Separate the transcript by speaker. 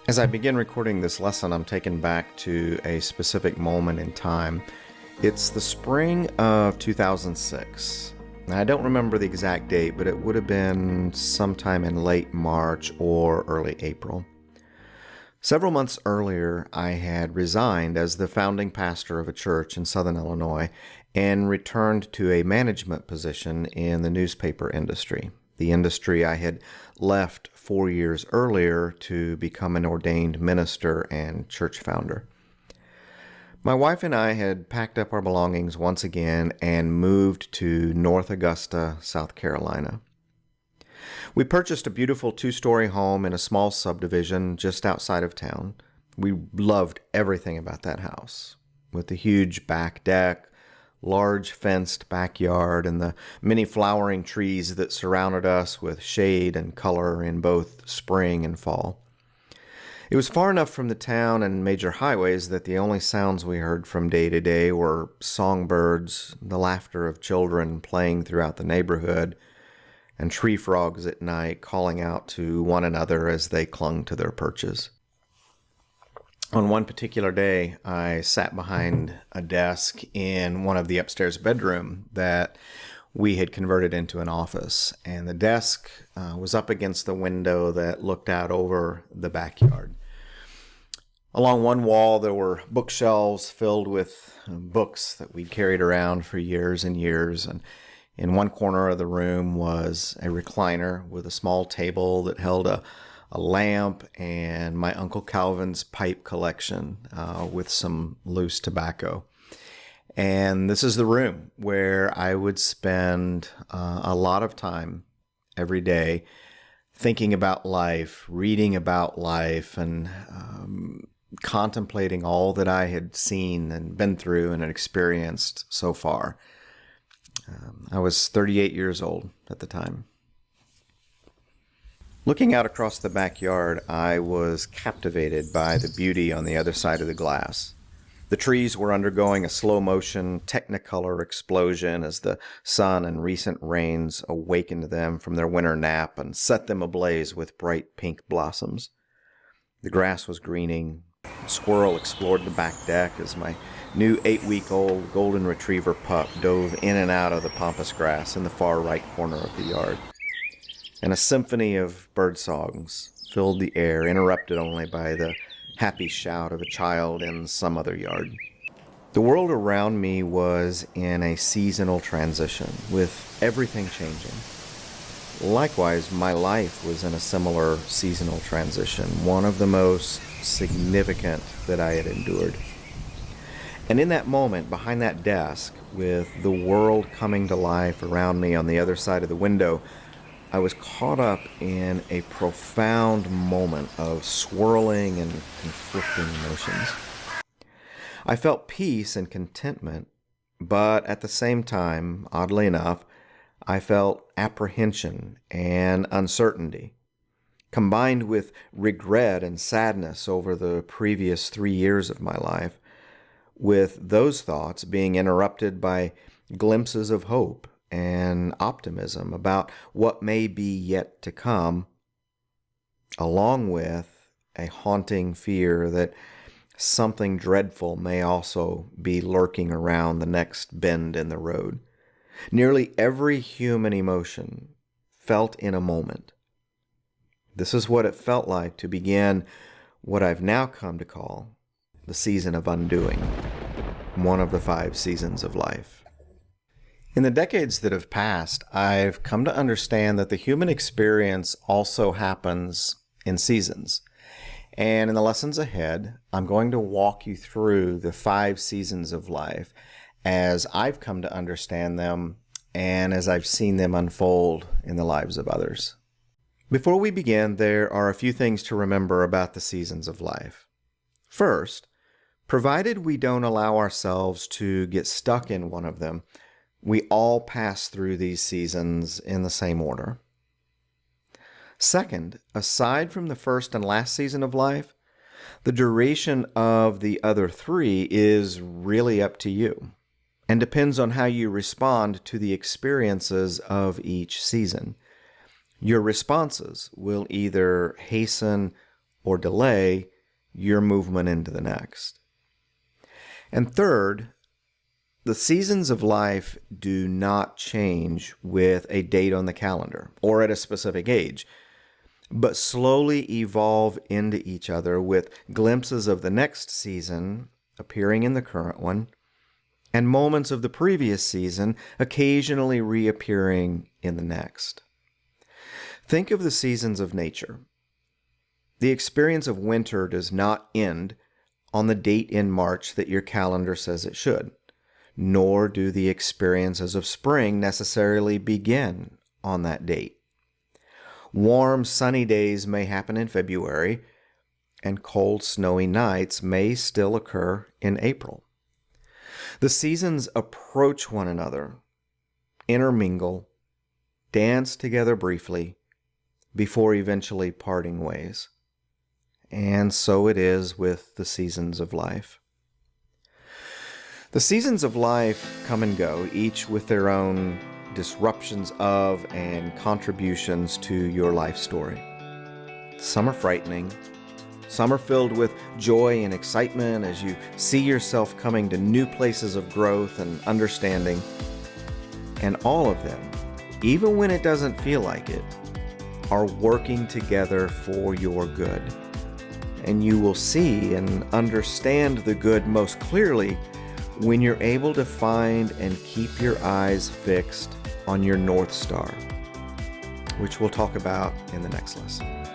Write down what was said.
Speaker 1: As I begin recording this lesson, I'm taken back to a specific moment in time. It's the spring of 2006. Now, I don't remember the exact date, but it would have been sometime in late March or early April. Several months earlier, I had resigned as the founding pastor of a church in Southern Illinois and returned to a management position in the newspaper industry, the industry I had left 4 years earlier to become an ordained minister and church founder. My wife and I had packed up our belongings once again and moved to North Augusta, South Carolina. We purchased a beautiful 2-story home in a small subdivision just outside of town. We loved everything about that house, with the huge back deck, large fenced backyard, and the many flowering trees that surrounded us with shade and color in both spring and fall. It was far enough from the town and major highways that the only sounds we heard from day to day were songbirds, the laughter of children playing throughout the neighborhood, and tree frogs at night calling out to one another as they clung to their perches. On one particular day, I sat behind a desk in one of the upstairs bedroom that we had converted into an office, and the desk was up against the window that looked out over the backyard. Along one wall, there were bookshelves filled with books that we'd carried around for years and years, and in one corner of the room was a recliner with a small table that held a lamp and my Uncle Calvin's pipe collection with some loose tobacco. And this is the room where I would spend a lot of time every day thinking about life, reading about life, and contemplating all that I had seen and been through and had experienced so far. I was 38 years old at the time. Looking out across the backyard, I was captivated by the beauty on the other side of the glass. The trees were undergoing a slow-motion technicolor explosion as the sun and recent rains awakened them from their winter nap and set them ablaze with bright pink blossoms. The grass was greening. A squirrel explored the back deck as my new 8-week-old golden retriever pup dove in and out of the pampas grass in the far right corner of the yard. And a symphony of bird songs filled the air, interrupted only by the happy shout of a child in some other yard. The world around me was in a seasonal transition, with everything changing. Likewise, my life was in a similar seasonal transition, one of the most significant that I had endured. And in that moment, behind that desk, with the world coming to life around me on the other side of the window, I was caught up in a profound moment of swirling and conflicting emotions. I felt peace and contentment, but at the same time, oddly enough, I felt apprehension and uncertainty, combined with regret and sadness over the previous 3 years of my life, with those thoughts being interrupted by glimpses of hope and optimism about what may be yet to come, along with a haunting fear that something dreadful may also be lurking around the next bend in the road. Nearly every human emotion felt in a moment. This is what it felt like to begin what I've now come to call the season of undoing, one of the 5 seasons of life. In the decades that have passed, I've come to understand that the human experience also happens in seasons. And in the lessons ahead, I'm going to walk you through the 5 seasons of life as I've come to understand them and as I've seen them unfold in the lives of others. Before we begin, there are a few things to remember about the seasons of life. First, provided we don't allow ourselves to get stuck in one of them, we all pass through these seasons in the same order. Second, aside from the first and last season of life, the duration of the other 3 is really up to you and depends on how you respond to the experiences of each season. Your responses will either hasten or delay your movement into the next. And third, the seasons of life do not change with a date on the calendar or at a specific age, but slowly evolve into each other with glimpses of the next season appearing in the current one, and moments of the previous season occasionally reappearing in the next. Think of the seasons of nature. The experience of winter does not end on the date in March that your calendar says it should, nor do the experiences of spring necessarily begin on that date. Warm, sunny days may happen in February, and cold, snowy nights may still occur in April. The seasons approach one another, intermingle, dance together briefly, before eventually parting ways. And so it is with the seasons of life. The seasons of life come and go, each with their own disruptions of and contributions to your life story. Some are frightening. Some are filled with joy and excitement as you see yourself coming to new places of growth and understanding. And all of them, even when it doesn't feel like it, are working together for your good. And you will see and understand the good most clearly when you're able to find and keep your eyes fixed on your North Star, which we'll talk about in the next lesson.